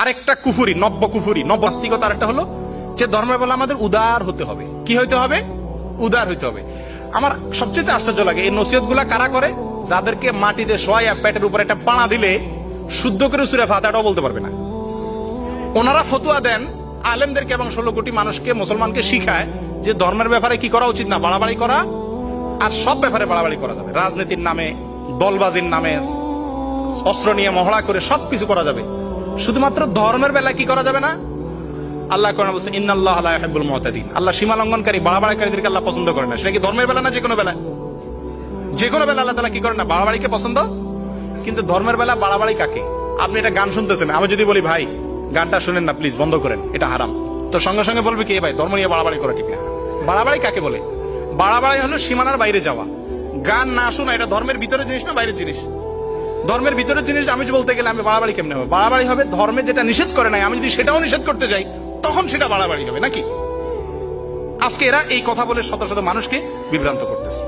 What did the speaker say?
আরেকটা কুফুরি, নব্য কুফুরি, নব্য নাস্তিকতা আরেকটা হলো যে ধর্মের বেলা আমাদের উদার হতে হবে। কি হইতে হবে? উদার হইতে হবে। আমার সবচেয়ে আশ্চর্য লাগে এই নসিহত গুলা কারা করে? যাদেরকে মাটিতে শোয়া পেটের উপর একটা পাড়া দিলে শুদ্ধ করে সূরা ফাতিহাটাও বলতে পারবে না। ওনারা ফতুয়া দেন আলেমদেরকে এবং 16 কোটি মানুষকে, মুসলমানকে শিখায় যে ধর্মের ব্যাপারে কি করা উচিত না, বাড়াবাড়ি করা, আর সব ব্যাপারে বাড়াবাড়ি করা যাবে। রাজনীতির নামে, দলবাজির নামে, অস্ত্র নিয়ে মহড়া করে সবকিছু করা যাবে, শুধুমাত্র ধর্মের বেলা কি করা যাবে না? আল্লাহ কোরআনে বলছে ইন্নাল্লাহা লা ইউহিব্বুল মুতাদিন, আল্লাহ সীমা লঙ্ঘনকারী, বাড়াবাড়িকারীদেরকে আল্লাহ পছন্দ করে না। সেটা কি ধর্মের বেলা না যে কোনো বেলা? যে কোনো বেলা আল্লাহ তাআলা কি করে না? বাড়াবাড়িকে পছন্দ। কিন্তু ধর্মের বেলা বাড়াবাড়ি কাকে? আপনি এটা গান শুনতেছেন, আমি যদি বলি ভাই গানটা শুনেন না প্লিজ, বন্ধ করেন, এটা হারাম, তো সঙ্গে সঙ্গে বলবে কি ভাই ধর্ম নিয়ে বাড়াবাড়ি করা ঠিক না। বাড়াবাড়ি কাকে বলে? বাড়াবাড়ি হলো সীমানার বাইরে যাওয়া। গান না শোনা এটা ধর্মের ভিতরের জিনিস না বাইরের জিনিস? ধর্মের ভিতরের জিনিস আমি বলতে গেলে আমি বাড়াবাড়ি কেমনে হবে? বাড়াবাড়ি হবে ধর্মে যেটা নিষেধ করে নাই, আমি যদি সেটাও নিষেধ করতে যাই তখন সেটা বাড়াবাড়ি হবে নাকি? আজকে এরা এই কথা বলে শত শত মানুষকে বিভ্রান্ত করতেছে।